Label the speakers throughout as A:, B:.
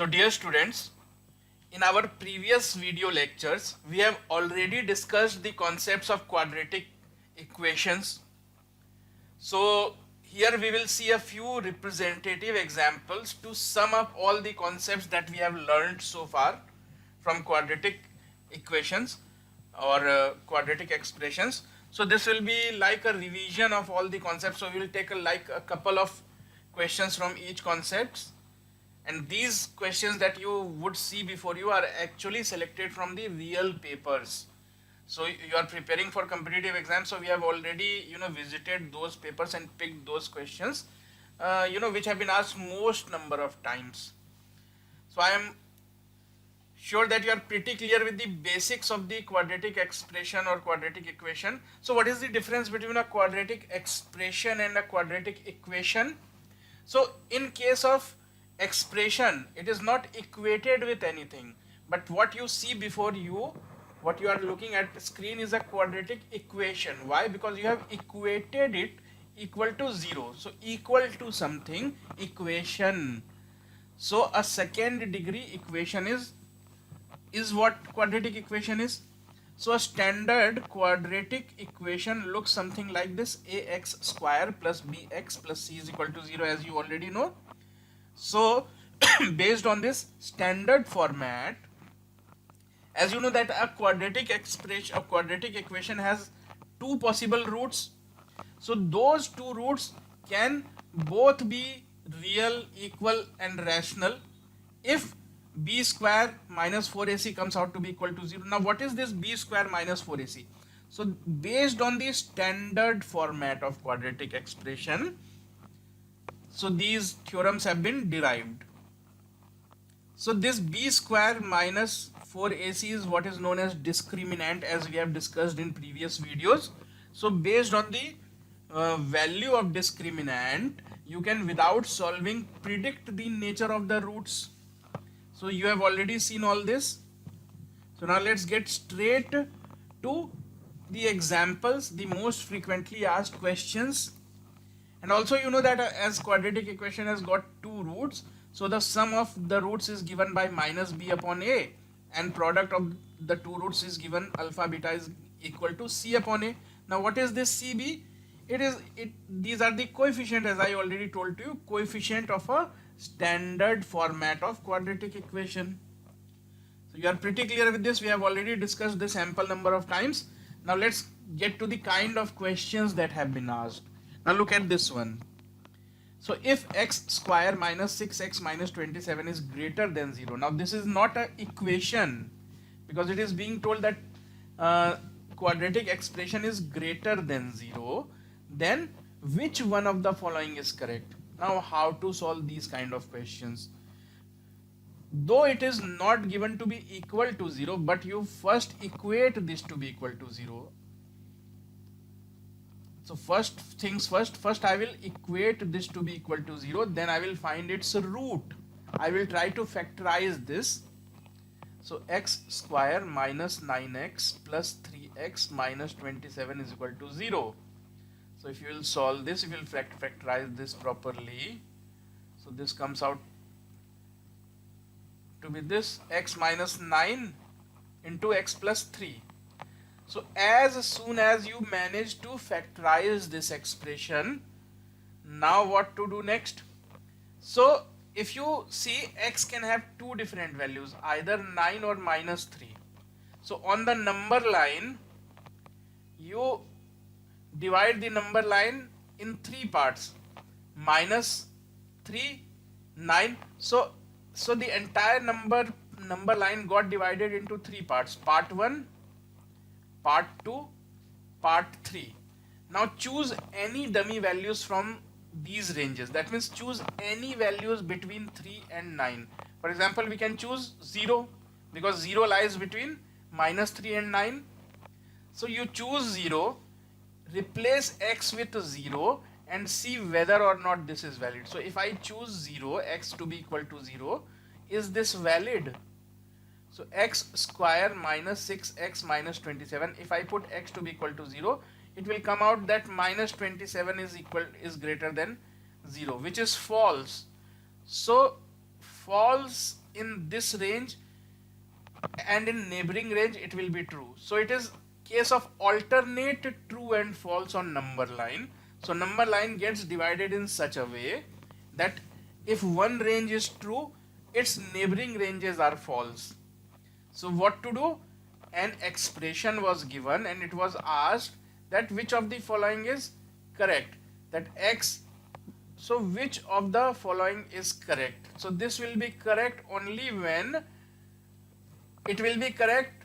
A: So dear students, in our previous video lectures, we have already discussed the concepts of quadratic equations. So here we will see a few representative examples to sum up all the concepts that we have learned so far from quadratic equations or quadratic expressions. So this will be like a revision of all the concepts. So we will take a couple of questions from each concepts, and these questions that you would see before you are actually selected from the real papers. So you are preparing for competitive exams, so we have already visited those papers and picked those questions which have been asked most number of times. So I am sure that you are pretty clear with the basics of the quadratic expression or quadratic equation. So what is the difference between a quadratic expression and a quadratic equation? So in case of expression, it is not equated with anything, but what you see before you, what you are looking at the screen is a quadratic equation. Why? Because you have equated it equal to 0. So equal to something, equation. So a second degree equation is what quadratic equation is. So a standard quadratic equation looks something like this: ax square plus bx plus c is equal to 0, as you already know. So based on this standard format, as you know that a quadratic expression, a quadratic equation has two possible roots. So those two roots can both be real, equal and rational if b square minus 4ac comes out to be equal to 0. Now what is this b square minus 4ac? So based on the standard format of quadratic expression, so these theorems have been derived. So this b square minus 4ac is what is known as discriminant, as we have discussed in previous videos. So based on the value of discriminant, you can without solving predict the nature of the roots. So you have already seen all this. So now let's get straight to the examples, the most frequently asked questions. And also you know that as quadratic equation has got two roots, so the sum of the roots is given by minus b upon a, and product of the two roots is given alpha beta is equal to c upon a. Now what is this cb? These are the coefficient, as I already told you, coefficient of a standard format of quadratic equation. So you are pretty clear with this. We have already discussed this ample number of times. Now let's get to the kind of questions that have been asked. Now look at this one. So if x square minus 6x minus 27 is greater than 0. Now this is not an equation, because it is being told that quadratic expression is greater than 0. Then which one of the following is correct? Now how to solve these kind of questions? Though it is not given to be equal to 0, but you first equate this to be equal to 0. So first things first I will equate this to be equal to 0, then I will find its root. I will try to factorize this. So x square minus 9x plus 3x minus 27 is equal to 0. So if you will solve this, if you will factorize this properly, so this comes out to be this x minus 9 into x plus 3. So as soon as you manage to factorize this expression, now what to do next? So if you see, x can have two different values, either 9 or minus 3. So on the number line, you divide the number line in three parts: minus 3, 9. So the entire number line got divided into three parts: part 1, part 2, part 3. Now choose any dummy values from these ranges. That means choose any values between 3 and 9. For example, we can choose 0, because 0 lies between minus 3 and 9. So you choose 0, replace x with 0 and see whether or not this is valid. So if I choose 0, x to be equal to 0, is this valid? So x square minus 6x minus 27, if I put x to be equal to 0, it will come out that minus 27 is greater than 0, which is false. So false in this range and in neighboring range it will be true. So it is case of alternate true and false on number line. So number line gets divided in such a way that if one range is true, its neighboring ranges are false. So what to do? An expression was given and it was asked that which of the following is correct, that x, so which of the following is correct. So this will be correct only when it will be correct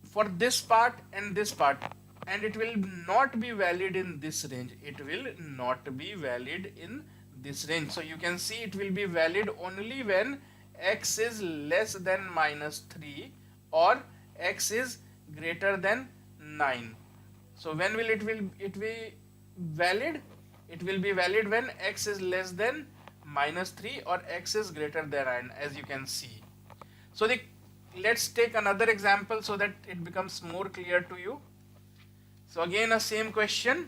A: for this part and this part, and it will not be valid in this range. It will not be valid in this range. So you can see it will be valid only when x is less than -3 or x is greater than 9. So when will it be valid? It will be valid when x is less than -3 or x is greater than 9, as you can see. So let's take another example so that it becomes more clear to you. So again a same question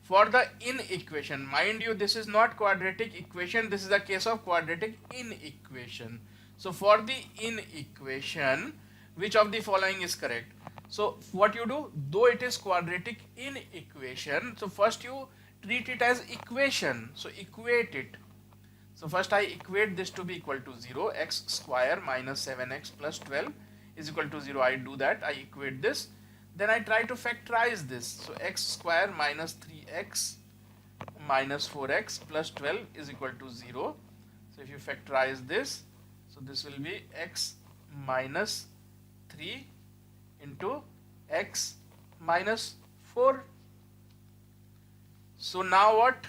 A: for the inequation. Mind you, this is not quadratic equation, this is a case of quadratic inequation. So for the inequation, which of the following is correct? So what you do, though it is quadratic inequation, so first you treat it as equation, so equate it. So first I equate this to be equal to 0, x square minus 7x plus 12 is equal to 0. I do that, I equate this. Then I try to factorize this. So x square minus 3x minus 4x plus 12 is equal to 0. So if you factorize this, so this will be x minus 3 into x minus 4. So now what?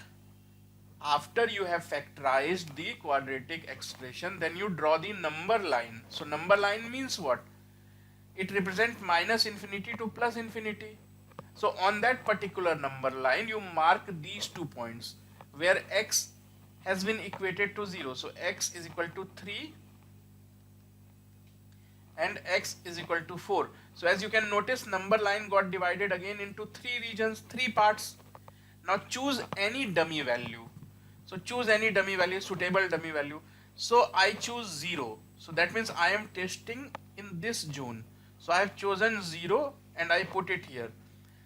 A: After you have factorized the quadratic expression, then you draw the number line. So number line means what? It represents minus infinity to plus infinity. So on that particular number line, you mark these 2 points where x has been equated to 0. So x is equal to 3 and x is equal to 4. So as you can notice, number line got divided again into 3 regions, 3 parts. Now choose any dummy value. So choose any dummy value, suitable dummy value. So I choose 0. So that means I am testing in this zone. So I have chosen 0 and I put it here.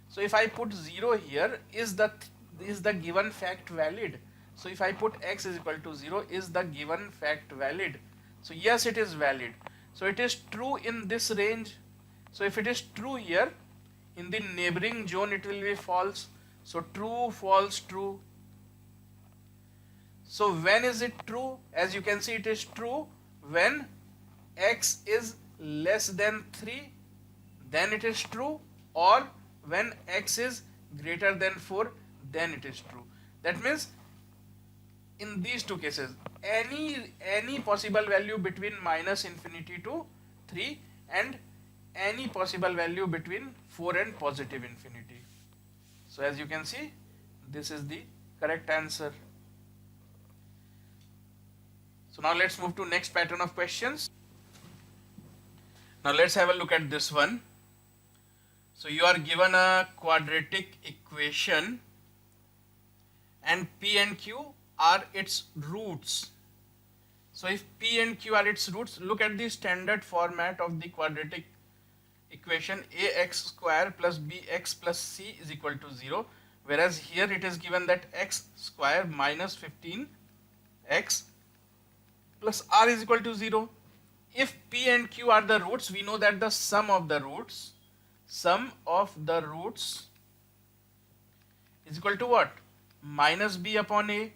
A: So if I put 0 here, is the given fact valid? So if I put x is equal to 0, is the given fact valid? So yes, it is valid. So it is true in this range. So if it is true here, in the neighboring zone it will be false. So true, false, true. So when is it true? As you can see, it is true when x is less than 3, then it is true, or when x is greater than 4, then it is true. That means in these two cases, any possible value between minus infinity to 3 and any possible value between 4 and positive infinity. So as you can see, this is the correct answer. So now let's move to next pattern of questions. Now let's have a look at this one. So you are given a quadratic equation and p and q are its roots. So if p and q are its roots, look at the standard format of the quadratic equation. Ax square plus bx plus c is equal to 0, whereas here it is given that x square minus 15x plus r is equal to 0. If p and q are the roots, we know that the sum of the roots is equal to what? Minus b upon a.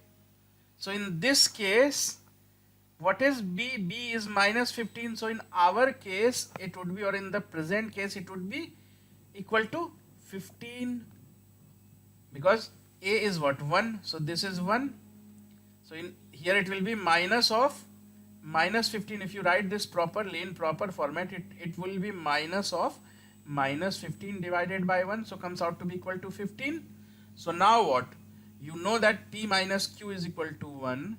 A: So in this case, what is b? B is minus 15. So in our case, it would be, or in the present case, it would be equal to 15, because a is what? 1. So this is 1. So in here it will be minus of minus 15. If you write this properly in proper format, it will be minus of minus 15 divided by 1. So comes out to be equal to 15. So now what? You know that p minus q is equal to 1.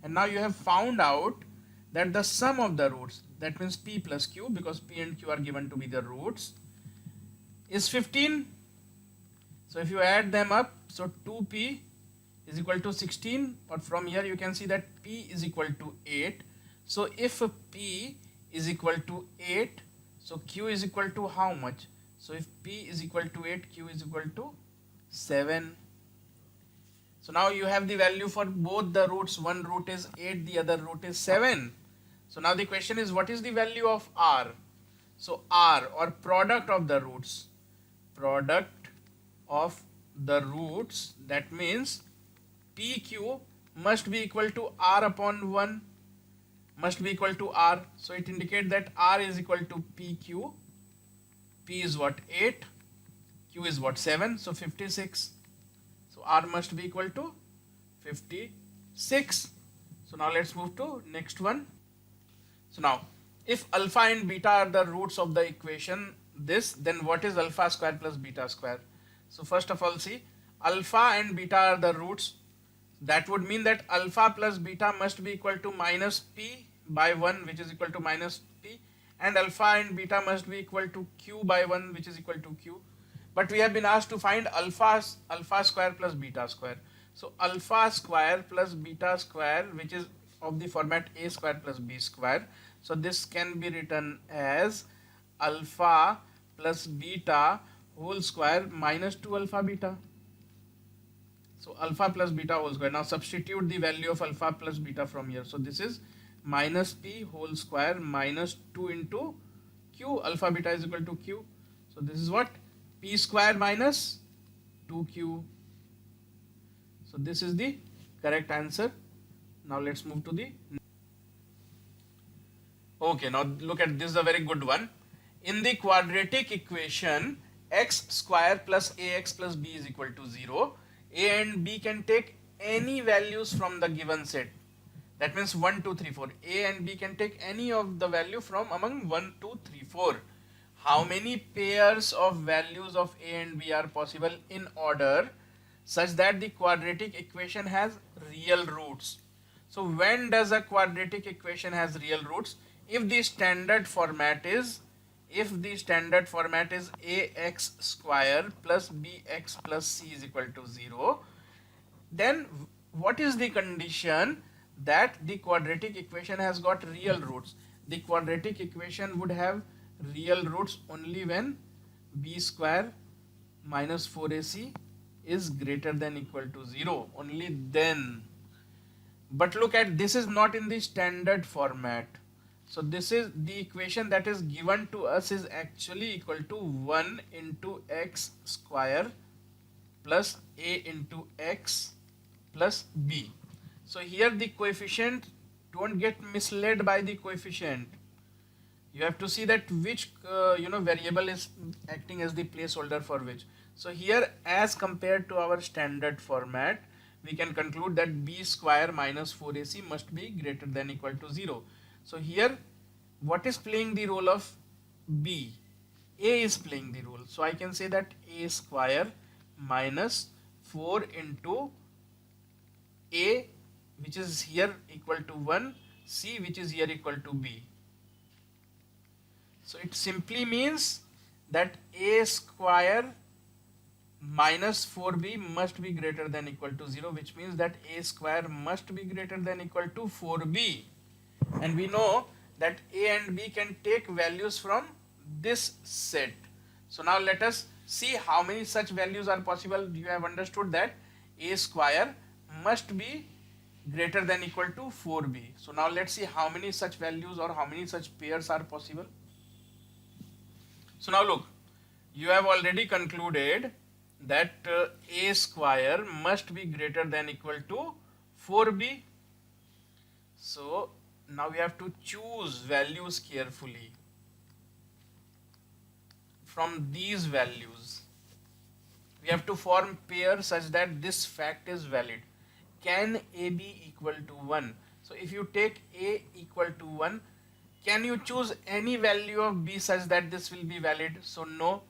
A: And now you have found out that the sum of the roots, that means p plus q, because p and q are given to be the roots, is 15. So if you add them up, so 2p is equal to 16, or from here you can see that P is equal to 8. So if P is equal to 8, so Q is equal to how much? So if P is equal to 8, Q is equal to 7. So now you have the value for both the roots. One root is 8, the other root is 7. So now the question is, what is the value of R? So R, or product of the roots. Product of the roots, that means PQ must be equal to R upon 1, must be equal to R. So it indicates that R is equal to PQ. P is what? 8. Q is what? 7. So 56. So R must be equal to 56. So now let's move to next one. So now, if alpha and beta are the roots of the equation this, then what is alpha square plus beta square? So first of all, see, alpha and beta are the roots. That would mean that alpha plus beta must be equal to minus P by 1, which is equal to minus P, and alpha and beta must be equal to Q by 1, which is equal to Q. But we have been asked to find alpha square plus beta square. So alpha square plus beta square, which is of the format a square plus b square. So this can be written as alpha plus beta whole square minus 2 alpha beta. So alpha plus beta whole square. Now substitute the value of alpha plus beta from here. So this is minus p whole square minus 2 into q. Alpha beta is equal to q. So this is what? P square minus 2q. So this is the correct answer. Now let's move to the... Okay, now look at this, is a very good one. In the quadratic equation, x square plus ax plus b is equal to 0. A and b can take any values from the given set. That means 1, 2, 3, 4. A and b can take any of the value from among 1, 2, 3, 4. How many pairs of values of a and b are possible in order such that the quadratic equation has real roots? So when does a quadratic equation has real roots? If the standard format is ax square plus bx plus c is equal to 0, then what is the condition that the quadratic equation has got real roots? The quadratic equation would have real roots only when b square minus 4ac is greater than equal to 0. Only then. But look at, this is not in the standard format. So this is the equation that is given to us is actually equal to 1 into x square plus a into x plus b. So here the coefficient, don't get misled by the coefficient. You have to see that which variable is acting as the placeholder for which. So here, as compared to our standard format, we can conclude that b square minus 4ac must be greater than equal to 0. So here, what is playing the role of b? A is playing the role. So I can say that a square minus 4 into a, which is here equal to 1, c, which is here equal to b. So it simply means that a square minus 4b must be greater than equal to 0, which means that a square must be greater than equal to 4b. And we know that a and b can take values from this set. So now let us see how many such values are possible. You have understood that a square must be greater than equal to 4b. So now let's see how many such values or how many such pairs are possible. So now look, you have already concluded that a square must be greater than equal to 4b. So now we have to choose values carefully. From these values, we have to form pairs such that this fact is valid. Can a be equal to 1? So if you take a equal to 1, can you choose any value of b such that this will be valid? So no,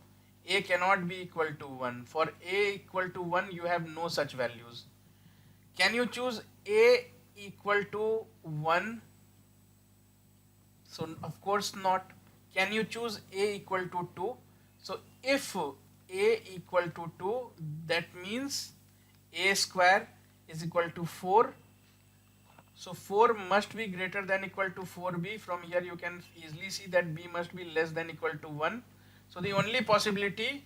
A: a cannot be equal to 1. For a equal to 1, you have no such values. Can you choose a equal to 1? So of course not. Can you choose a equal to 2? So if a equal to 2, that means a square is equal to 4. So 4 must be greater than equal to 4b. From here you can easily see that b must be less than equal to 1. So the only possibility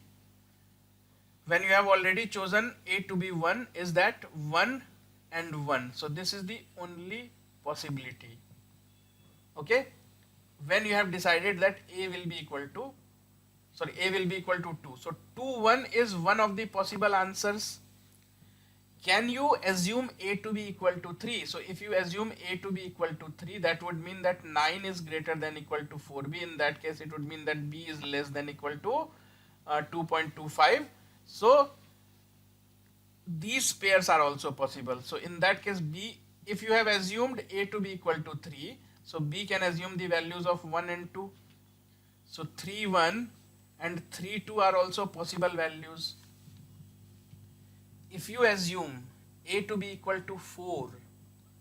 A: when you have already chosen a to be 1 is that 1 and 1. So this is the only possibility. Okay, when you have decided that a will be equal to, sorry, a will be equal to 2. So 2 1 is one of the possible answers. Can you assume a to be equal to 3? So if you assume a to be equal to 3, that would mean that 9 is greater than equal to 4b. In that case, it would mean that b is less than equal to 2.25. So these pairs are also possible. So in that case, b, if you have assumed a to be equal to 3, so b can assume the values of 1 and 2. So 3 1 and 3 2 are also possible values. If you assume a to be equal to 4,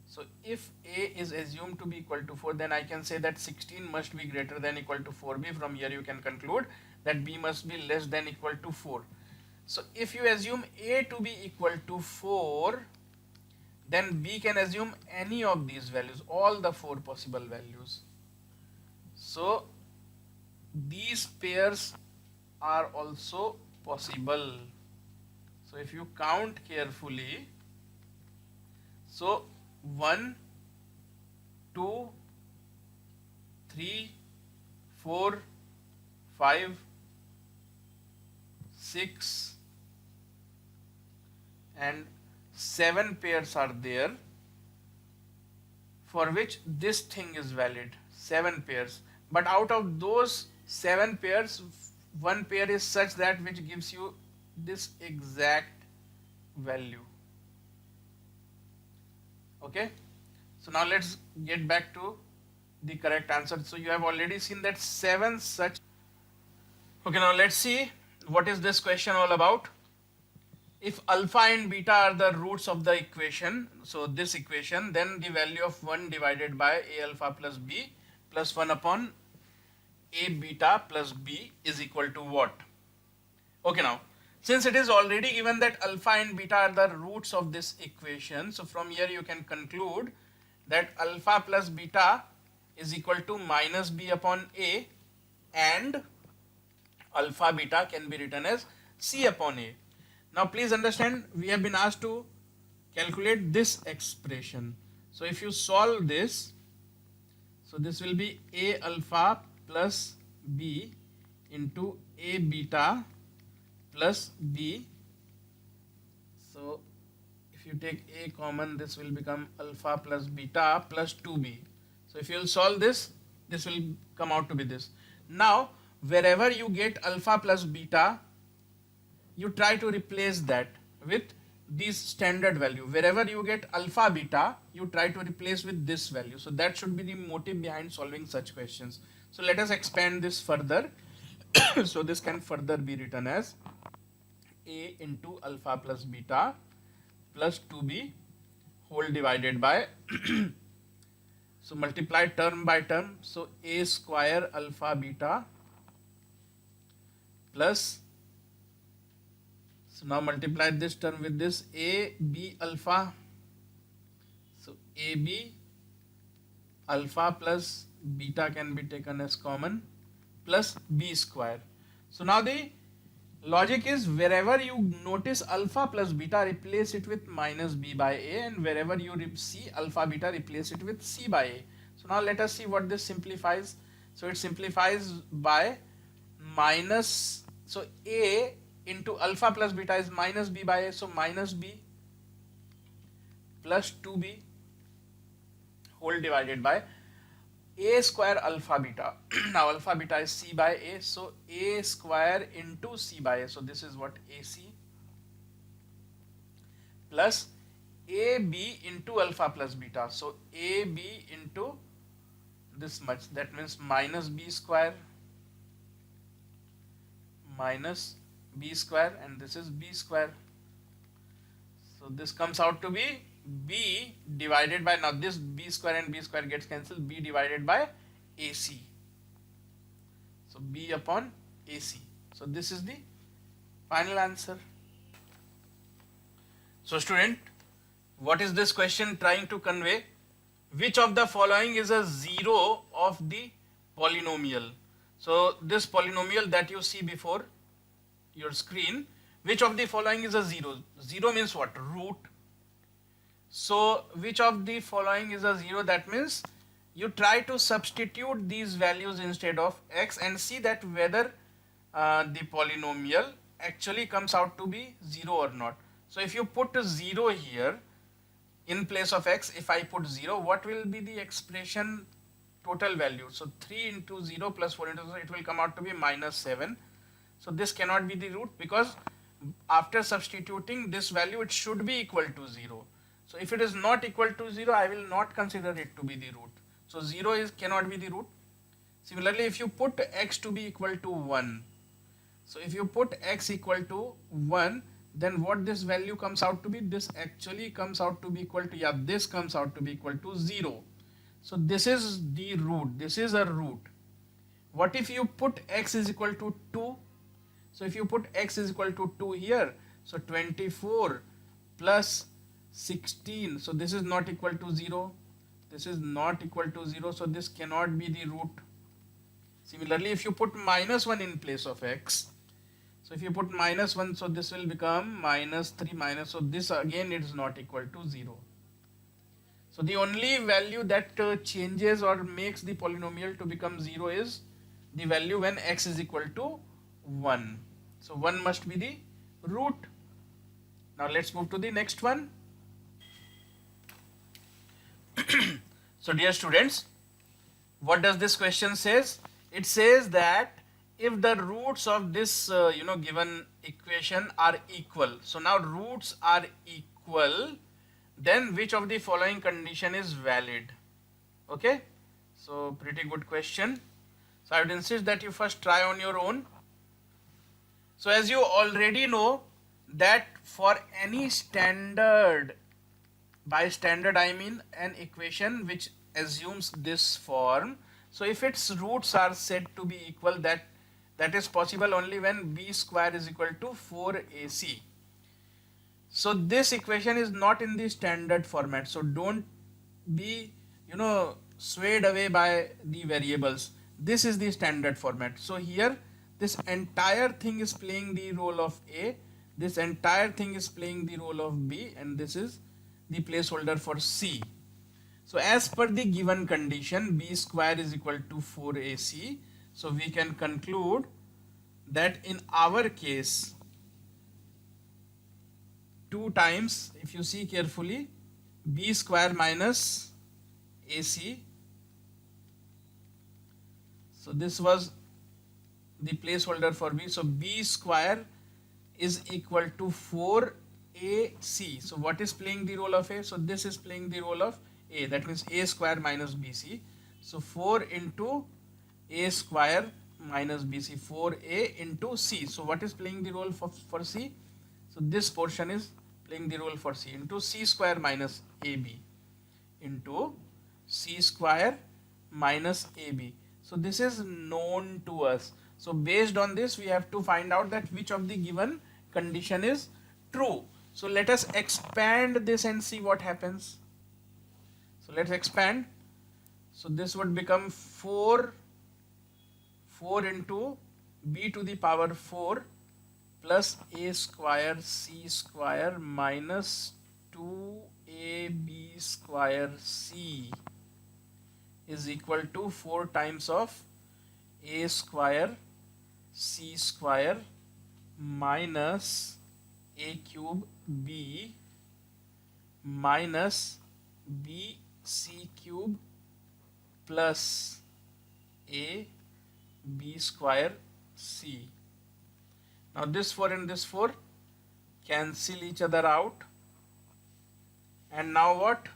A: so if a is assumed to be equal to 4, then I can say that 16 must be greater than equal to 4b. From here you can conclude that b must be less than equal to 4. So if you assume a to be equal to 4, then b can assume any of these values, all the 4 possible values. So these pairs are also possible. So if you count carefully, so 1, 2, 3, 4, 5, 6 and 7 pairs are there for which this thing is valid. 7 pairs. But out of those 7 pairs, one pair is such that which gives you this exact value. Okay, so now let's get back to the correct answer. So you have already seen that 7 such. Okay, now let's see what is this question all about. If alpha and beta are the roots of the equation, so this equation, then the value of 1 divided by a alpha plus b plus 1 upon a beta plus b is equal to what? Okay, now since it is already given that alpha and beta are the roots of this equation, so from here you can conclude that alpha plus beta is equal to minus b upon a, and alpha beta can be written as c upon a. Now please understand, we have been asked to calculate this expression. So if you solve this, so this will be a alpha plus b into a beta plus b. So if you take a common, this will become alpha plus beta plus 2b. So if you will solve this, this will come out to be this. Now wherever you get alpha plus beta, you try to replace that with this standard value. Wherever you get alpha beta, you try to replace with this value. So that should be the motive behind solving such questions. So let us expand this further. So this can further be written as a into alpha plus beta plus 2b whole divided by so multiply term by term. So a square alpha beta plus, so now multiply this term with this a b alpha. So a b alpha plus beta can be taken as common plus b square. So now the logic is, wherever you notice alpha plus beta, replace it with minus b by a, and wherever you see alpha beta, replace it with c by a. So now let us see what this simplifies. So it simplifies by minus, so a into alpha plus beta is minus b by a, so minus b plus 2b whole divided by a square alpha beta. Now alpha beta is c by a, so a square into c by a, so this is what ac, plus ab into alpha plus beta, so ab into this much, that means minus b square minus b square, and this is b square. So this comes out to be b divided by, now this b square and b square gets cancelled, b divided by ac. So b upon ac. So this is the final answer. So student, What is this question trying to convey? Which of the following is a zero of the polynomial? So this polynomial that you see before your screen, which of the following is a zero? Zero means what? Root. So which of the following is a zero? That means you try to substitute these values instead of x and see that whether the polynomial actually comes out to be 0 or not. So if you put a 0 here in place of x, if I put 0, what will be the expression total value? So 3 into 0 plus 4 into 0, it will come out to be -7. So this cannot be the root, because after substituting this value, it should be equal to 0. So if it is not equal to 0, I will not consider it to be the root. So 0 cannot be the root. Similarly, if you put x to be equal to 1, so if you put x equal to 1, then what this value comes out to be? This actually comes out to be equal to, yeah, this comes out to be equal to 0. So this is the root. This is a root. What if you put x is equal to 2? So if you put x is equal to 2 here, so 24 plus 16, so this is not equal to 0. This is not equal to 0, so this cannot be the root. Similarly, if you put -1 in place of x, so if you put -1, so this will become -3 minus, so this again it is not equal to 0. So the only value that changes or makes the polynomial to become 0 is the value when x is equal to 1. So 1 must be the root. Now let's move to the next one. So dear students, what does this question says? It says that if the roots of this given equation are equal, so now roots are equal, then which of the following condition is valid? Okay, so pretty good question. So I would insist that you first try on your own. So as you already know that for any standard, by standard I mean an equation which assumes this form, so if its roots are said to be equal, that is possible only when b square is equal to 4ac. So this equation is not in the standard format, so don't be swayed away by the variables. This is the standard format. So here this entire thing is playing the role of a, this entire thing is playing the role of b, and this is the placeholder for c. So as per the given condition, b square is equal to 4ac, so we can conclude that in our case 2 times, if you see carefully, b square minus ac, so this was the placeholder for b, so b square is equal to 4ac. So what is playing the role of a? So this is playing the role of a, that means a square minus bc. So 4 into a square minus bc, 4a into c. So what is playing the role for c? So this portion is playing the role for c, into c square minus ab, into c square minus ab. So this is known to us. So based on this, we have to find out that which of the given condition is true. So let us expand this and see what happens. So let's expand. So this would become 4 into b to the power 4 plus a square c square minus 2ab square c is equal to 4 times of a square c square minus a cube b minus b c cube plus a b square c. Now this 4 and this 4 cancel each other out, and now what?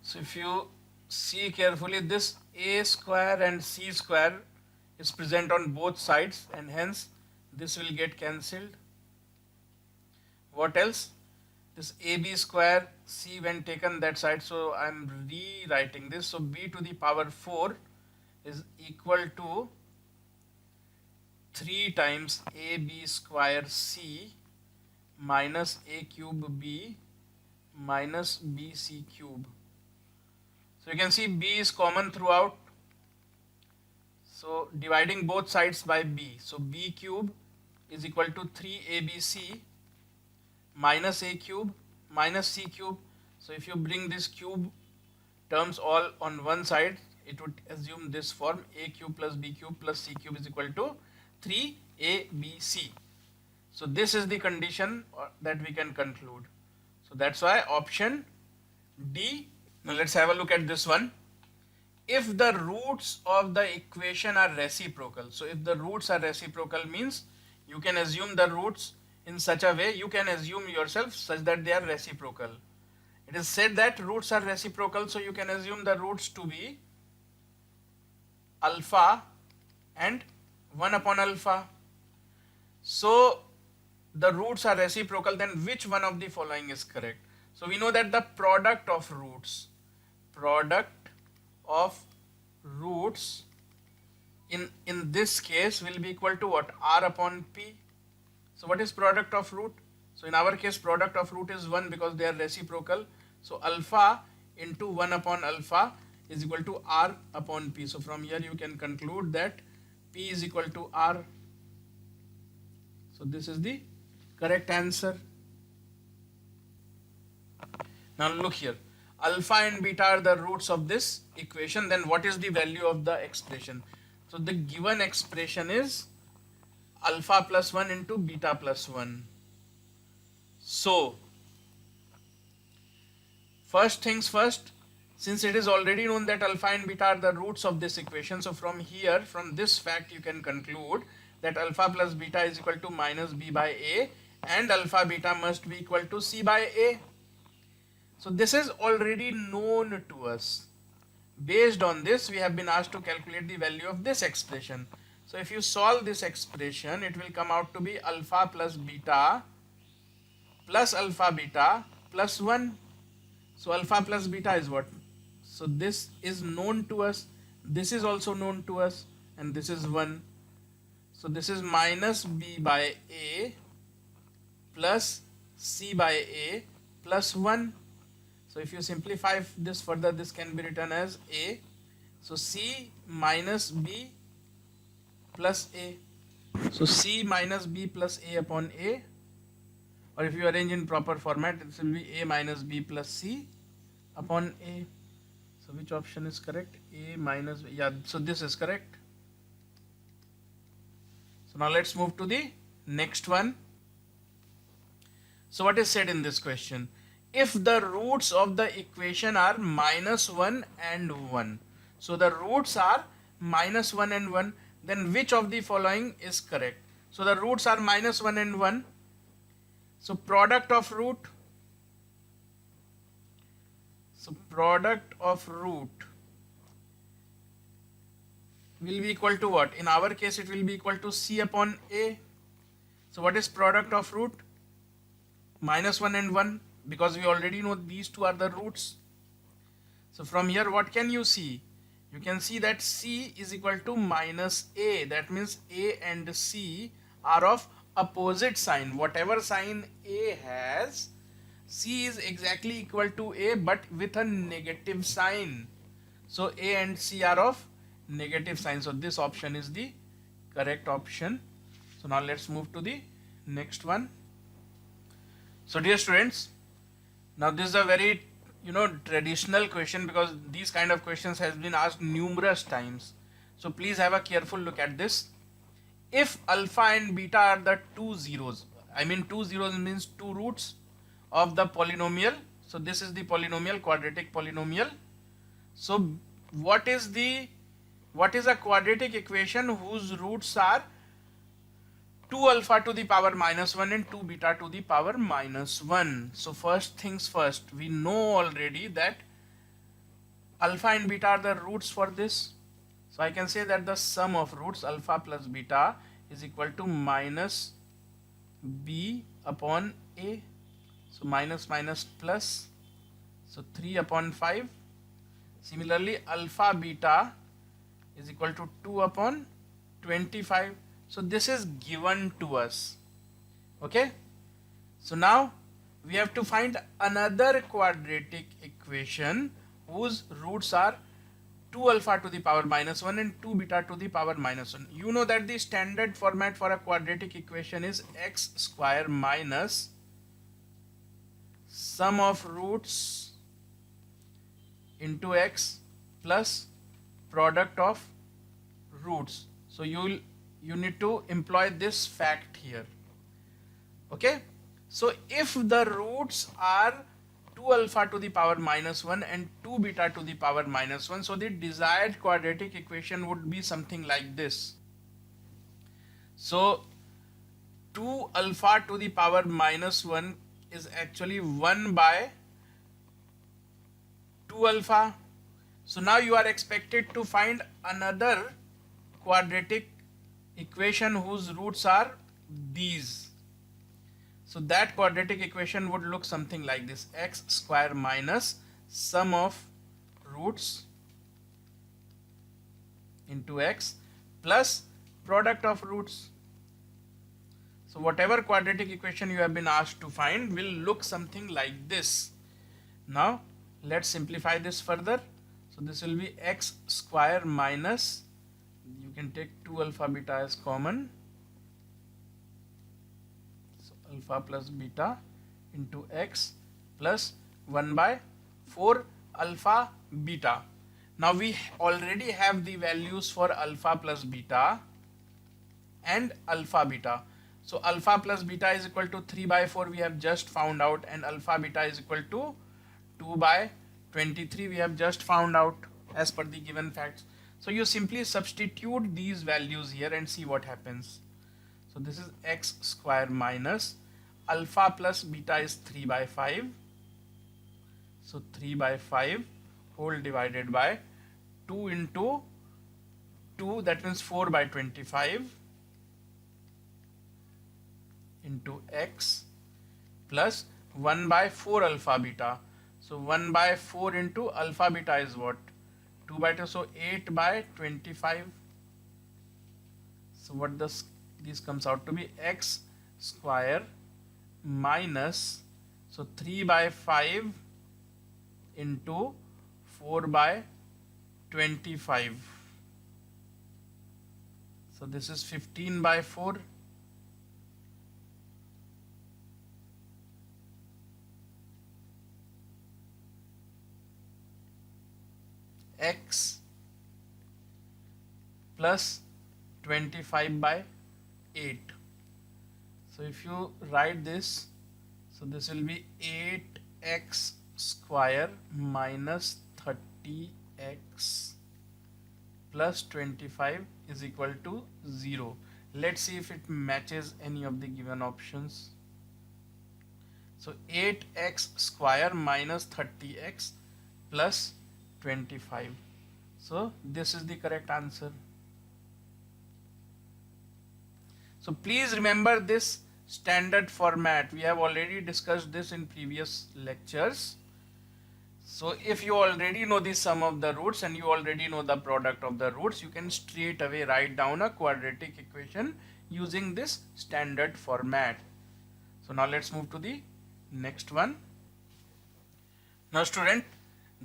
A: So if you see carefully, this a square and c square is present on both sides, and hence this will get cancelled. What else? This ab square c when taken that side, so I am rewriting this. So b to the power 4 is equal to 3 times ab square c minus a cube b minus bc cube. So you can see b is common throughout. So dividing both sides by b. So b cube is equal to 3abc minus a cube minus c cube. So if you bring this cube terms all on one side, it would assume this form: a cube plus b cube plus c cube is equal to 3abc. So this is the condition that we can conclude. So that's why option D. Now let's have a look at this one. If the roots of the equation are reciprocal, so if the roots are reciprocal means you can assume the roots in such a way, you can assume yourself such that they are reciprocal. It is said that roots are reciprocal, so you can assume the roots to be alpha and 1 upon alpha. So the roots are reciprocal, then which one of the following is correct? So we know that the product of roots in this case will be equal to what? R upon P. So what is product of root? So in our case product of root is 1 because they are reciprocal. So alpha into 1 upon alpha is equal to R upon P. So from here you can conclude that P is equal to R. So this is the correct answer. Now look here, alpha and beta are the roots of this equation. Then what is the value of the expression? So the given expression is alpha plus 1 into beta plus 1. So first things first, since it is already known that alpha and beta are the roots of this equation, so from here, from this fact, you can conclude that alpha plus beta is equal to minus b by a, and alpha beta must be equal to c by a. So this is already known to us. Based on this, we have been asked to calculate the value of this expression. So if you solve this expression, it will come out to be alpha plus beta plus alpha beta plus 1. So alpha plus beta is what? So this is known to us, this is also known to us, and this is 1. So this is minus b by a plus c by a plus 1. So if you simplify this further, this can be written as a. So c minus b plus a. So c minus b plus a upon a, or if you arrange in proper format, it will be a minus b plus c upon a. So which option is correct? A minus, yeah, so this is correct. So now let's move to the next one. So what is said in this question? If the roots of the equation are minus 1 and 1, so the roots are minus 1 and 1, then which of the following is correct? So the roots are minus 1 and 1. So product of root. So product of root will be equal to what? In our case, it will be equal to c upon a. So what is product of root? Minus 1 and 1, because we already know these two are the roots. So from here, what can you see? You can see that c is equal to minus a. That means a and c are of opposite sign. Whatever sign a has, c is exactly equal to a, but with a negative sign. So a and c are of negative sign. So this option is the correct option. So now let's move to the next one. So dear students, now this is a very traditional question, because these kind of questions has been asked numerous times. So please have a careful look at this. If alpha and beta are the two zeros, I mean two zeros means two roots of the polynomial. So this is the polynomial, quadratic polynomial. So what is a quadratic equation whose roots are 2 alpha to the power minus 1 and 2 beta to the power minus 1. So first things first, we know already that alpha and beta are the roots for this. So I can say that the sum of roots alpha plus beta is equal to minus b upon a. So minus minus plus, so 3 upon 5. Similarly, alpha beta is equal to 2 upon 25. So this is given to us. Okay. So now we have to find another quadratic equation whose roots are 2 alpha to the power minus 1 and 2 beta to the power minus 1. You know that the standard format for a quadratic equation is x square minus sum of roots into x plus product of roots. So you need to employ this fact here. Okay, so if the roots are 2 alpha to the power minus 1 and 2 beta to the power minus 1, so the desired quadratic equation would be something like this. So 2 alpha to the power minus 1 is actually 1 by 2 alpha. So now you are expected to find another quadratic equation whose roots are these. So that quadratic equation would look something like this: x square minus sum of roots into x plus product of roots. So whatever quadratic equation you have been asked to find will look something like this. Now let's simplify this further. So this will be x square minus, you can take 2 alpha beta as common, so alpha plus beta into x plus 1 by 4 alpha beta. Now we already have the values for alpha plus beta and alpha beta. So alpha plus beta is equal to 3 by 4 we have just found out, and alpha beta is equal to 2 by 23 we have just found out as per the given facts. So you simply substitute these values here and see what happens. So this is x square minus alpha plus beta is 3 by 5. So 3 by 5 whole divided by 2 into 2, that means 4 by 25 into x plus 1 by 4 alpha beta. So 1 by 4 into alpha beta is what? 2 by 2, so 8 by 25. So what this comes out to be x square minus, so 3 by 5 into 4 by 25. So this is 15 by 4. X plus 25 by 8. So if you write this, so this will be 8x square minus 30x plus 25 is equal to 0. Let's see if it matches any of the given options. So 8x square minus 30x plus 25. So this is the correct answer. So please remember this standard format. We have already discussed this in previous lectures. So if you already know the sum of the roots and you already know the product of the roots, you can straight away write down a quadratic equation using this standard format. So now let's move to the next one. Now student,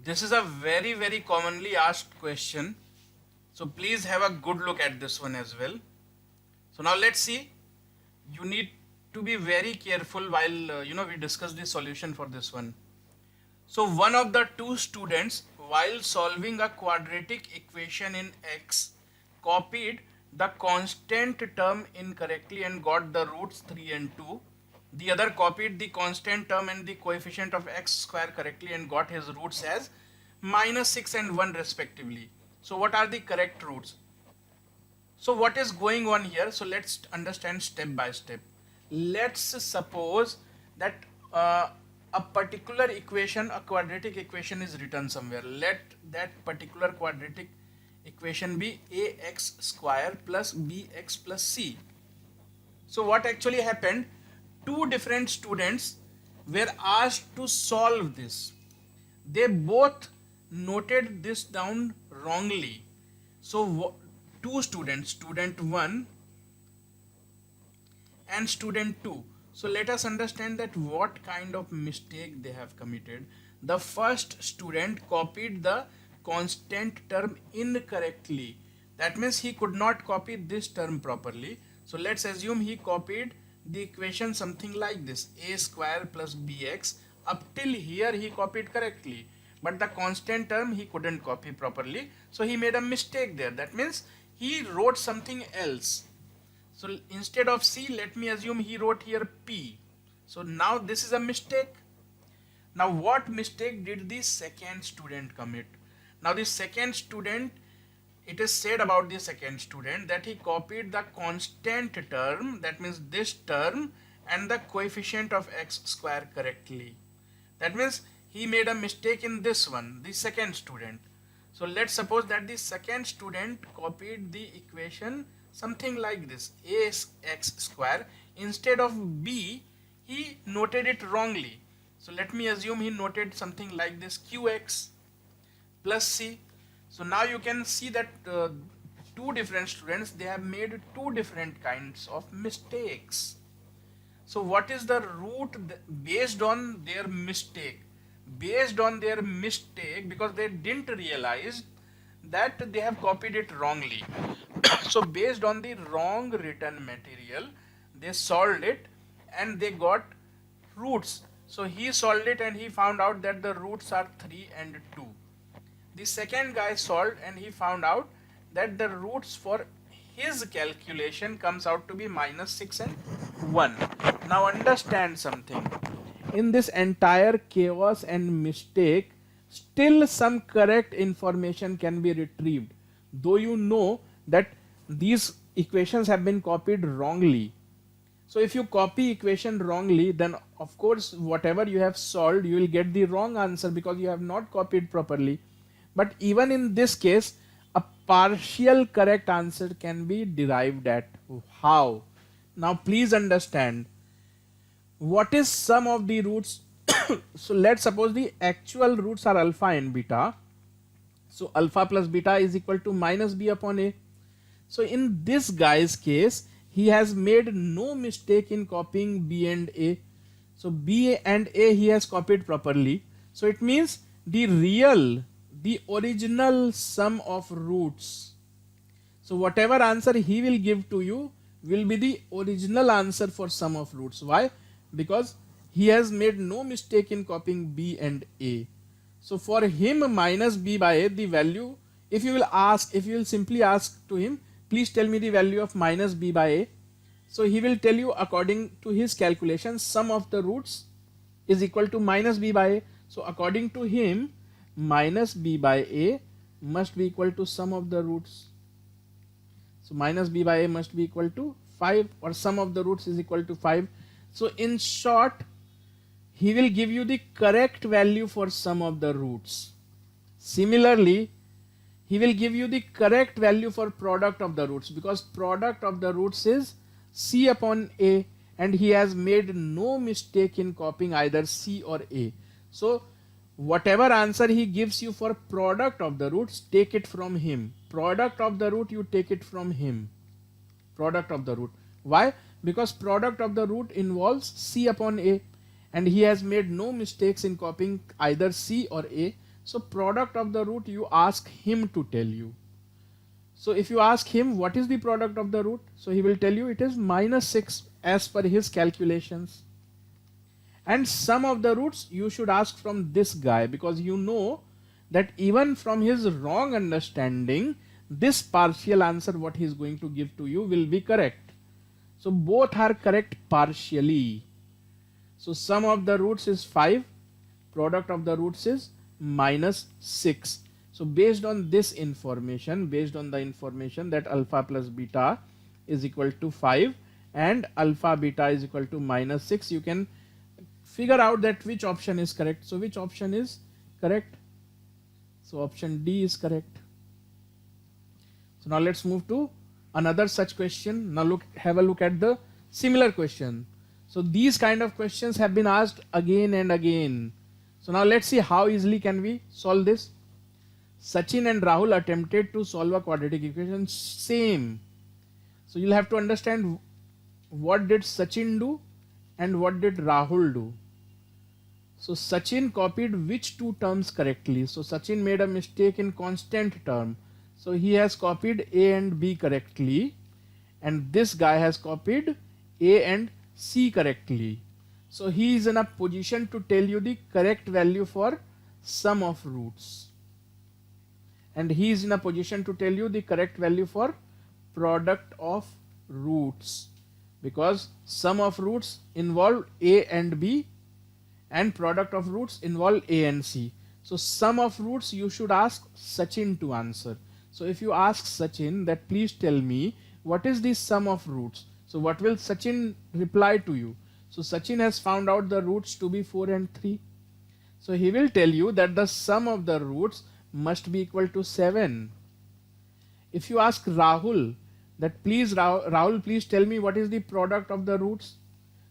A: this is a very commonly asked question. So please have a good look at this one as well. So now let's see. You need to be very careful while we discuss the solution for this one. So one of the two students, while solving a quadratic equation in x, copied the constant term incorrectly and got the roots 3 and 2. The other copied the constant term and the coefficient of x square correctly and got his roots as minus 6 and 1 respectively. So what are the correct roots? So what is going on here? So let's understand step by step. Let's suppose that a particular equation, a quadratic equation is written somewhere. Let that particular quadratic equation be ax square plus bx plus c. So what actually happened? Two different students were asked to solve this. They both noted this down wrongly. So two students, student 1 and student 2. So let us understand that what kind of mistake they have committed. The first student copied the constant term incorrectly. That means he could not copy this term properly. So let's assume he copied the equation something like this: a square plus bx. Up till here he copied correctly, but the constant term he couldn't copy properly, so he made a mistake there. That means he wrote something else. So instead of C, let me assume he wrote here P. So now this is a mistake. Now what mistake did the second student commit? Now the second student, it is said about the second student that he copied the constant term, that means this term, and the coefficient of x square correctly. That means he made a mistake in this one, the second student. So let's suppose that the second student copied the equation something like this: a x square. Instead of b, he noted it wrongly. So let me assume he noted something like this: qx plus c. So now you can see that two different students, they have made two different kinds of mistakes. So what is the root based on their mistake? Based on their mistake, because they didn't realize that they have copied it wrongly. So based on the wrong written material, they solved it and they got roots. So he solved it and he found out that the roots are 3 and 2. The second guy solved and he found out that the roots for his calculation comes out to be -6 and 1. Now understand something. In this entire chaos and mistake, still some correct information can be retrieved. Though you know that these equations have been copied wrongly. So if you copy equation wrongly, then of course whatever you have solved, you will get the wrong answer because you have not copied properly. But even in this case, a partial correct answer can be derived at. How? Now please understand, what is sum of the roots? So let's suppose the actual roots are alpha and beta. So alpha plus beta is equal to minus b upon a. So in this guy's case, he has made no mistake in copying b and a. So b and a he has copied properly. So it means the original sum of roots. So whatever answer he will give to you will be the original answer for sum of roots. Why? Because he has made no mistake in copying b and a. So for him, minus b by a, the value, if you will simply ask to him, please tell me the value of minus b by a. So he will tell you according to his calculation, sum of the roots is equal to minus b by a. So according to him, minus b by a must be equal to sum of the roots. So minus b by a must be equal to 5, or sum of the roots is equal to 5. So in short, he will give you the correct value for sum of the roots. Similarly, he will give you the correct value for product of the roots, because product of the roots is c upon a, and he has made no mistake in copying either c or a. So whatever answer he gives you for product of the roots, take it from him. Product of the root, you take it from him. Product of the root. Why? Because product of the root involves c upon a, and he has made no mistakes in copying either c or a. So product of the root, you ask him to tell you. So if you ask him what is the product of the root, so he will tell you it is -6 as per his calculations. And sum of the roots you should ask from this guy, because you know that even from his wrong understanding, this partial answer what he is going to give to you will be correct. So both are correct partially. So sum of the roots is 5, product of the roots is -6. So based on this information, based on the information that alpha plus beta is equal to 5 and alpha beta is equal to -6, you can figure out that which option is correct. So which option is correct? So option D is correct. So now let's move to another such question. Now have a look at the similar question. So these kind of questions have been asked again and again. So now let's see how easily can we solve this. Sachin and Rahul attempted to solve a quadratic equation same. So you'll have to understand what did Sachin do and what did Rahul do? So Sachin copied which two terms correctly? So Sachin made a mistake in constant term. So he has copied A and B correctly, and this guy has copied A and C correctly. So he is in a position to tell you the correct value for sum of roots, and he is in a position to tell you the correct value for product of roots, because sum of roots involve A and B and product of roots involve A and C. So sum of roots you should ask Sachin to answer. So if you ask Sachin that please tell me what is the sum of roots, so what will Sachin reply to you? So Sachin has found out the roots to be 4 and 3. So he will tell you that the sum of the roots must be equal to 7. If you ask Rahul that please Rahul please tell me what is the product of the roots,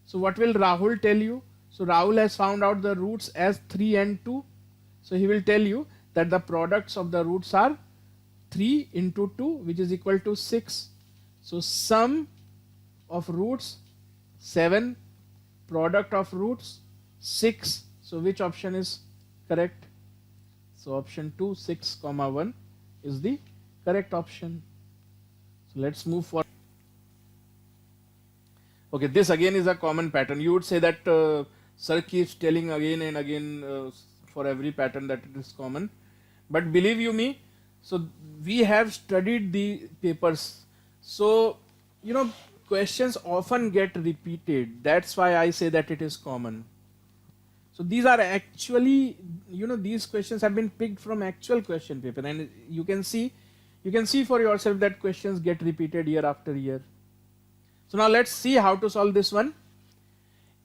A: so what will Rahul tell you? So Rahul has found out the roots as 3 and 2. So he will tell you that the products of the roots are 3 into 2, which is equal to 6. So sum of roots 7, product of roots 6. So which option is correct? So option 2, 6, 1 is the correct option. So let's move forward. Okay, this again is a common pattern. You would say that sir keeps telling again and again for every pattern that it is common. But believe you me, so we have studied the papers. So, questions often get repeated. That's why I say that it is common. So these are actually, these questions have been picked from actual question paper, and you can see for yourself that questions get repeated year after year. So now let's see how to solve this one.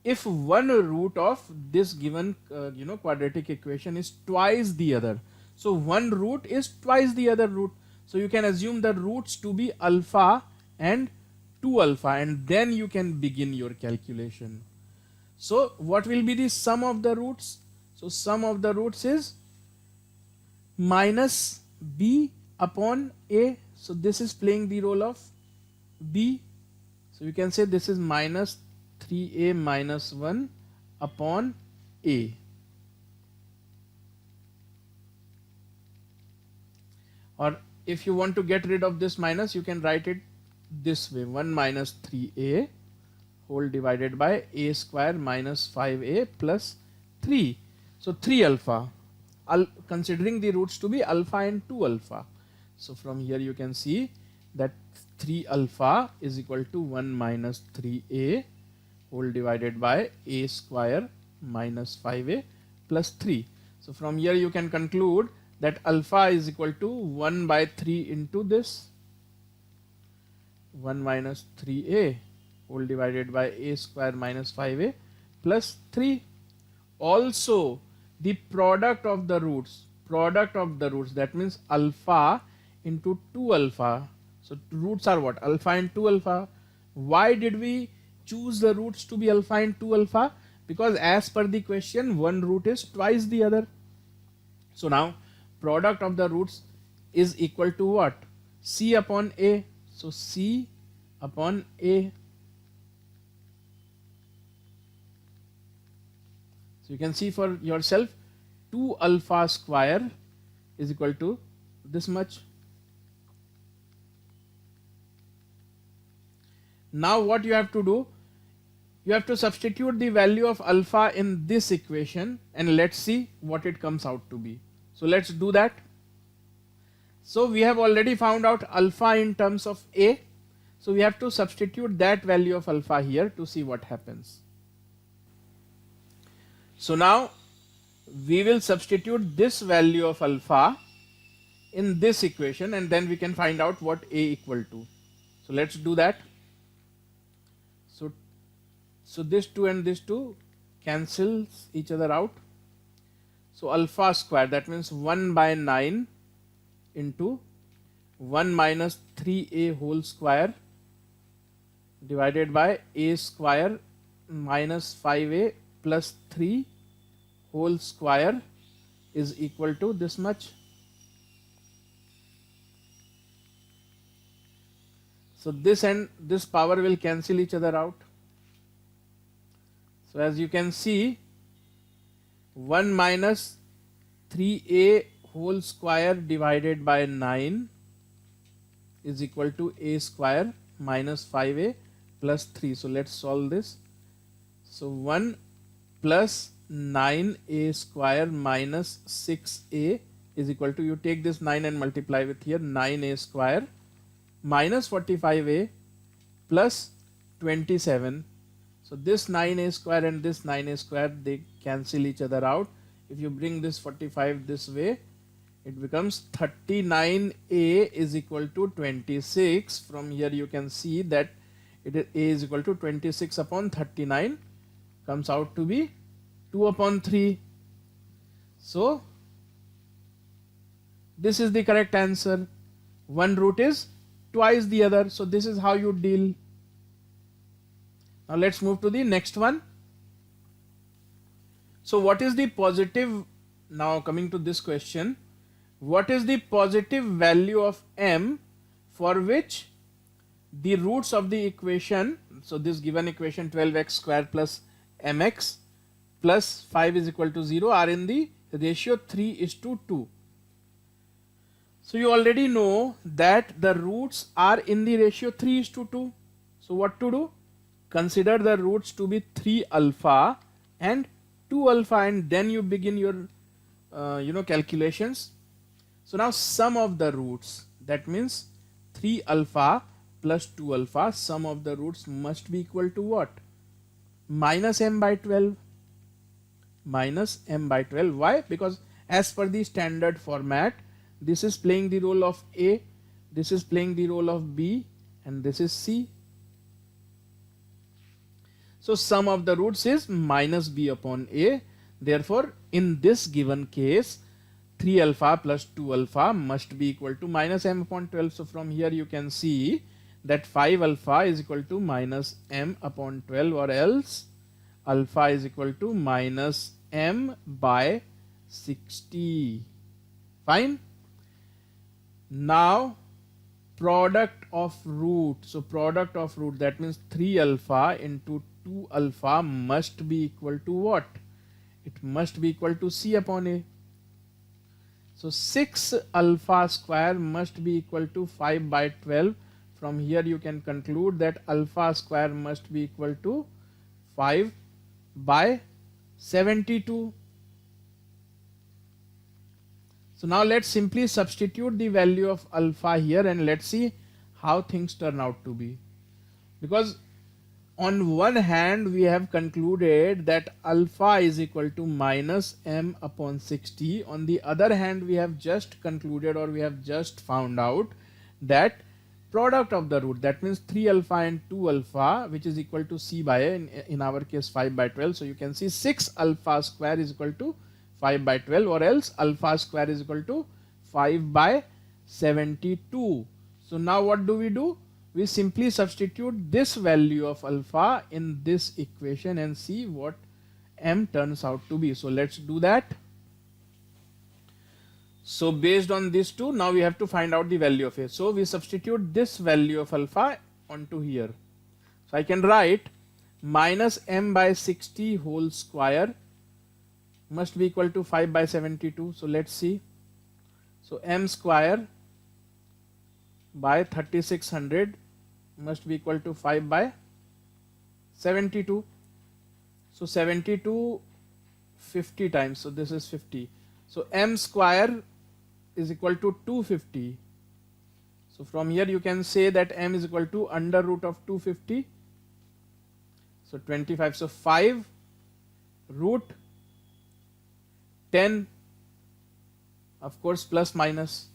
A: If one root of this given quadratic equation is twice the other, so one root is twice the other root, so you can assume the roots to be alpha and 2 alpha, and then you can begin your calculation. So what will be the sum of the roots? So sum of the roots is minus b upon a. So this is playing the role of b. So you can say this is minus 3a minus 1 upon a. Or if you want to get rid of this minus, you can write it this way: 1 minus 3a whole divided by a square minus 5a plus 3. So 3 alpha, considering the roots to be alpha and 2 alpha. So from here you can see that 3 alpha is equal to 1 minus 3a whole divided by a square minus 5a plus 3. So from here you can conclude that alpha is equal to 1 by 3 into this 1 minus 3a whole divided by a square minus 5a plus 3. Also the product of the roots, that means alpha into 2 alpha. So roots are what? Alpha and 2 alpha. Why did we choose the roots to be alpha and 2 alpha? Because as per the question, one root is twice the other. So now product of the roots is equal to what? C upon A. So C upon A. So you can see for yourself 2 alpha square is equal to this much. Now what you have to do? You have to substitute the value of alpha in this equation and let's see what it comes out to be. So let's do that. So we have already found out alpha in terms of A. So we have to substitute that value of alpha here to see what happens. So now we will substitute this value of alpha in this equation and then we can find out what A equal to. So let's do that. So this 2 and this 2 cancels each other out. So alpha square, that means 1 by 9 into 1 minus 3a whole square divided by a square minus 5a plus 3 whole square is equal to this much. So this and this power will cancel each other out. So as you can see, 1 minus 3a whole square divided by 9 is equal to a square minus 5a plus 3. So let's solve this. So 1 plus 9a square minus 6a is equal to, you take this 9 and multiply with here, 9a square minus 45a plus 27. So this 9a square and this 9a square, they cancel each other out. If you bring this 45 this way, it becomes 39a is equal to 26. From here you can see that it is a is equal to 26 upon 39, comes out to be 2 upon 3. So this is the correct answer. One root is twice the other. So this is how you deal. Now let's move to the next one. So what is the positive, now coming to this question, what is the positive value of m for which the roots of the equation, so this given equation 12x square plus mx plus 5 is equal to 0 are in the ratio 3:2. So you already know that the roots are in the ratio 3:2. So what to do? Consider the roots to be 3 alpha and 2 alpha, and then you begin your calculations. So now sum of the roots, that means 3 alpha plus 2 alpha, sum of the roots must be equal to what? Minus m by 12. Minus m by 12. Why? Because as per the standard format, this is playing the role of A, this is playing the role of B, and this is C. So sum of the roots is minus b upon a. Therefore, in this given case, 3 alpha plus 2 alpha must be equal to minus m upon 12. So from here you can see that 5 alpha is equal to minus m upon 12, or else alpha is equal to minus m by 60. Fine. Now product of root. So product of root, that means 3 alpha into 2 alpha must be equal to what? It must be equal to c upon a. So 6 alpha square must be equal to 5 by 12. From here you can conclude that alpha square must be equal to 5 by 72. So now let's simply substitute the value of alpha here and let's see how things turn out to be. Because on one hand we have concluded that alpha is equal to minus m upon 60. On the other hand, we have just concluded, or we have just found out that product of the root, that means 3 alpha and 2 alpha, which is equal to c by a, in our case 5 by 12. So you can see 6 alpha square is equal to 5 by 12, or else alpha square is equal to 5 by 72. So now what do? We simply substitute this value of alpha in this equation and see what m turns out to be. So let's do that. So based on these two, now we have to find out the value of a. So we substitute this value of alpha onto here. So I can write minus m by 60 whole square must be equal to 5 by 72. So let's see. So m square by 3600 must be equal to 5 by 72. So 72 50 times. So this is 50. So m square is equal to 250. So from here you can say that m is equal to under root of 250. So 25. So 5 root 10, of course, plus minus.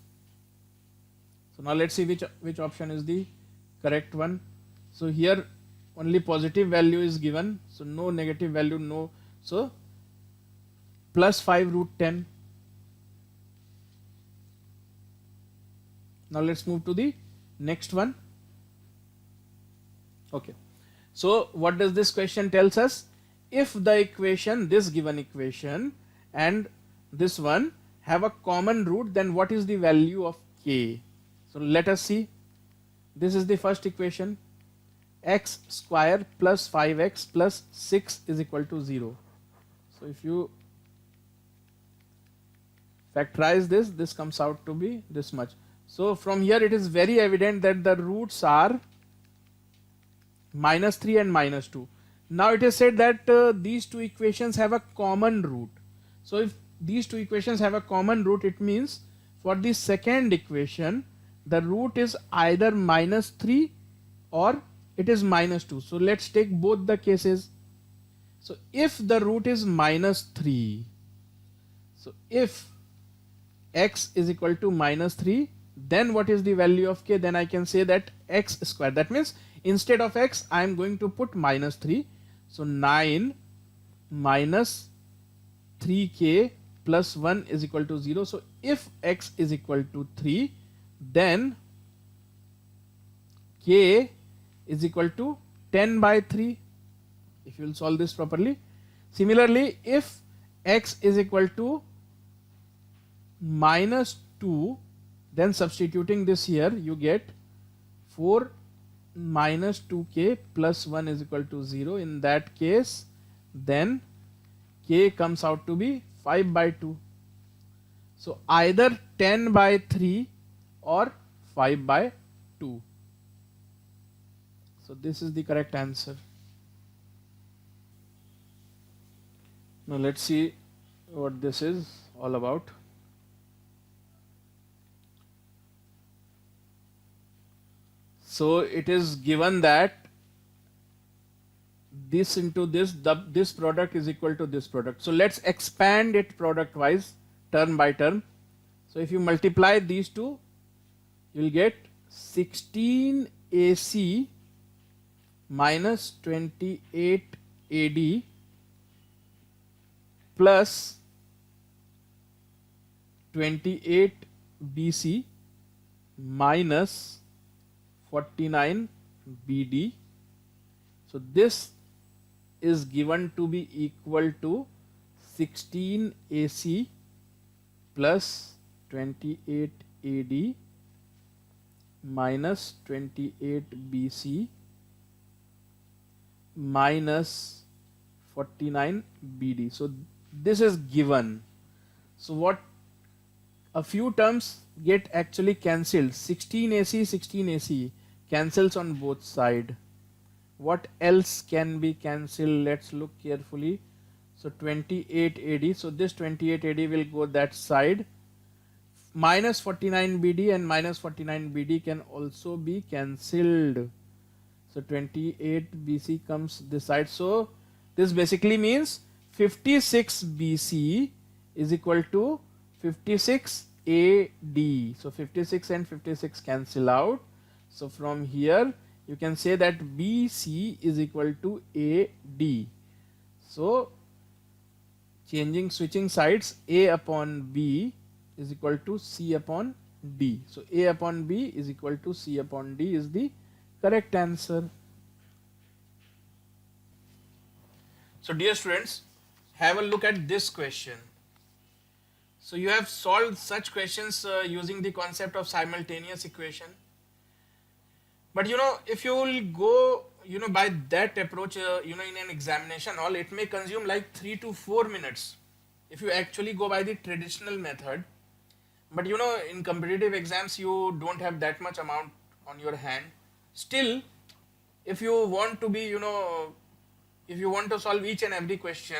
A: So now let's see which option is the correct one. So here only positive value is given, so no negative value, no. So plus 5 root 10. Now let's move to the next one. Okay. So what does this question tells us? If the equation, this given equation and this one have a common root, then what is the value of k? So let us see. This is the first equation. x square plus 5x plus 6 is equal to 0. So if you factorize this, this comes out to be this much. So from here it is very evident that the roots are minus 3 and minus 2. Now it is said that these two equations have a common root. So if these two equations have a common root, it means for the second equation the root is either minus 3 or it is minus 2. So let's take both the cases. So if the root is minus 3, so if x is equal to minus 3, then what is the value of k? Then I can say that x square, that means instead of x I am going to put minus 3. So 9 minus 3k plus 1 is equal to 0. So if x is equal to 3, then k is equal to 10 by 3, if you will solve this properly. Similarly, if x is equal to minus 2, then substituting this here you get 4 minus 2k plus 1 is equal to 0. In that case then k comes out to be 5 by 2. So either 10 by 3 or 5 by 2. So this is the correct answer. Now let's see what this is all about. So it is given that this into this, this product is equal to this product. So let's expand it product wise, term by term. So if you multiply these two, you will get 16 AC minus 28 AD plus 28 BC minus 49 BD. So this is given to be equal to 16 AC plus 28 AD minus 28 BC minus 49 BD. So this is given. So what, a few terms get actually cancelled. 16 AC cancels on both sides. What else can be cancelled? Let's look carefully. So 28 AD, so this 28 AD will go that side. Minus 49 BD and minus 49 BD can also be cancelled. So 28 BC comes this side. So this basically means 56 BC is equal to 56 AD. So 56 and 56 cancel out. So from here you can say that BC is equal to AD. So switching sides, A upon B is equal to C upon D. So A upon B is equal to C upon D is the correct answer. So dear students, have a look at this question. So you have solved such questions using the concept of simultaneous equation. But if you will go by that approach in an examination hall, it may consume like 3 to 4 minutes if you actually go by the traditional method. But in competitive exams you don't have that much amount on your hand. Still, if you want to be if you want to solve each and every question,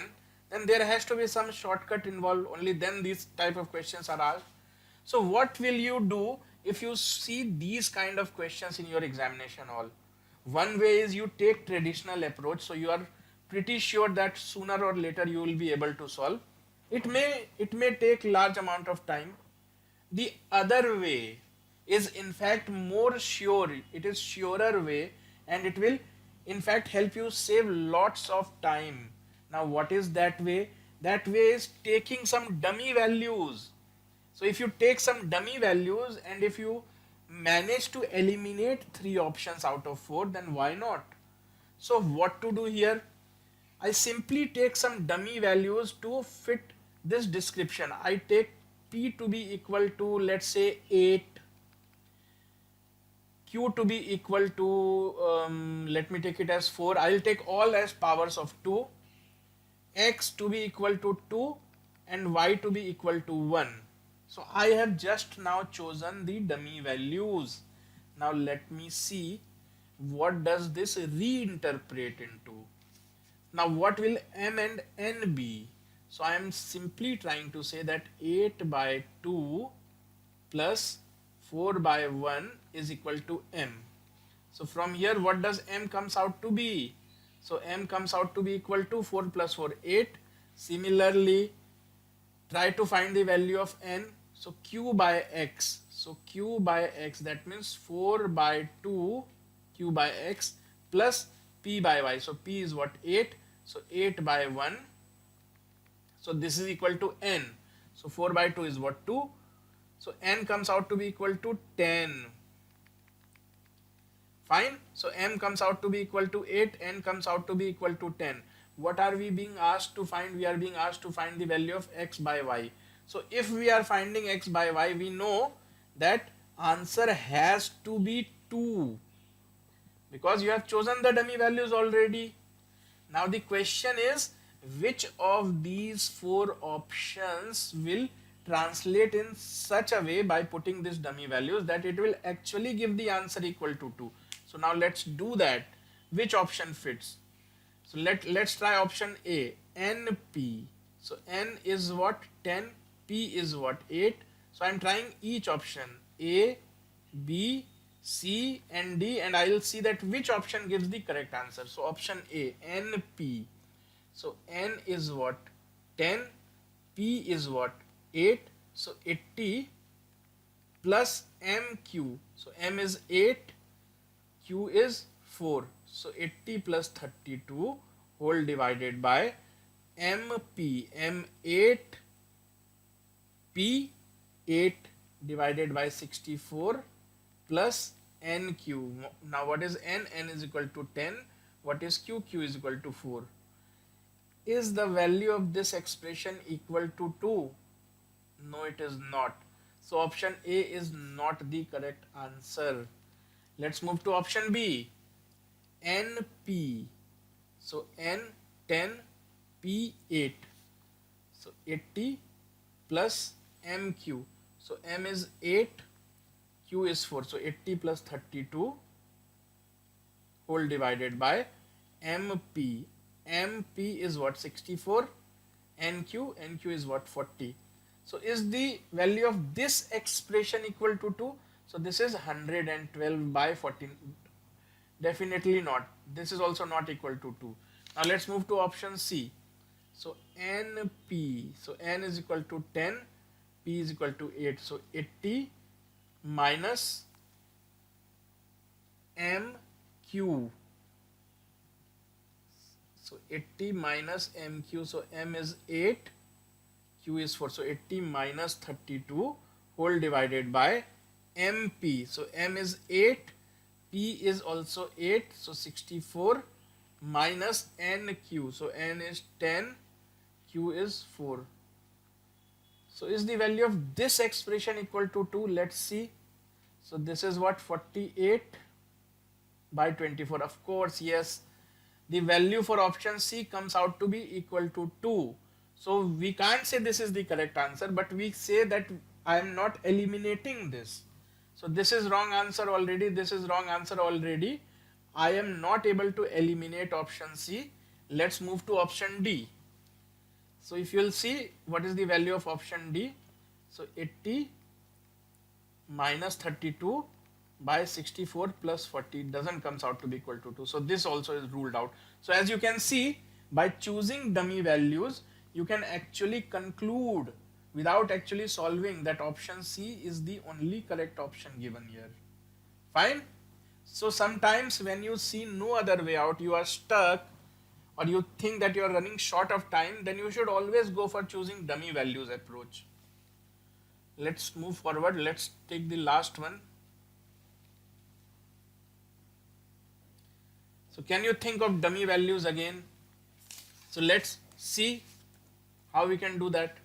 A: then there has to be some shortcut involved. Only then these type of questions are asked. So what will you do if you see these kind of questions in your examination hall? One way is you take traditional approach, so you are pretty sure that sooner or later you will be able to solve. It may take large amount of time. The other way is in fact more sure. It is surer way, and it will in fact help you save lots of time. Now what is that way? That way is taking some dummy values. So if you take some dummy values and if you manage to eliminate 3 options out of 4, then why not? So what to do here? I simply take some dummy values to fit this description. I take P to be equal to, let's say, 8, q to be equal to, let me take it as 4. I'll take all as powers of 2, x to be equal to 2, and y to be equal to 1. So I have just now chosen the dummy values. Now let me see what does this reinterpret into. Now what will m and n be? So I am simply trying to say that 8 by 2 plus 4 by 1 is equal to m. So from here what does m comes out to be? So m comes out to be equal to 4 plus 4, 8. Similarly, try to find the value of n. So q by x. So q by x, that means 4 by 2 q by x plus p by y. So p is what? 8. So 8 by 1. So this is equal to n. So 4 by 2 is what? 2. So n comes out to be equal to 10. Fine. So m comes out to be equal to 8, n comes out to be equal to 10. What are we being asked to find? We are being asked to find the value of x by y. So if we are finding x by y, we know that answer has to be 2, because you have chosen the dummy values already. Now the question is, which of these 4 options will translate in such a way by putting these dummy values that it will actually give the answer equal to 2. So now let's do that. Which option fits? So let's try option A, NP. So N is what? 10, P is what? 8. So I'm trying each option, A, B, C and D, and I will see that which option gives the correct answer. So option A, NP. So N is what? 10, P is what? 8. So 80 plus MQ. So M is 8, Q is 4. So 80 plus 32 whole divided by MP. M8, P8 divided by 64 plus NQ. Now what is N? N is equal to 10. What is Q? Q is equal to 4. Is the value of this expression equal to 2? No, it is not. So option A is not the correct answer. Let's move to option B. NP. So N 10, P 8. So 80 plus MQ. So M is 8, Q is 4. So 80 plus 32 whole divided by MP. MP is what? 64. NQ. NQ is what? 40. So is the value of this expression equal to 2? So this is 112 by 14. Definitely not. This is also not equal to 2. Now let's move to option C. So NP. So N is equal to 10. P is equal to 8. So 80 minus MQ. So 80 minus MQ. So M is 8. Q is 4. So 80 minus 32 whole divided by MP. So M is 8. P is also 8. So 64 minus NQ. So N is 10. Q is 4. So is the value of this expression equal to 2? Let's see. So this is what? 48 by 24. Of course, yes. The value for option C comes out to be equal to 2. So we can't say this is the correct answer, but we say that I am not eliminating this. So this is wrong answer already. This is wrong answer already. I am not able to eliminate option C. Let's move to option D. So if you'll see what is the value of option D. So 80 minus 32 by 64 plus 40 doesn't comes out to be equal to 2. So this also is ruled out. So as you can see, by choosing dummy values, you can actually conclude without actually solving that option C is the only correct option given here. Fine. So sometimes when you see no other way out, you are stuck, or you think that you are running short of time, then you should always go for choosing dummy values approach. Let's move forward. Let's take the last one. So can you think of dummy values again? So let's see how we can do that.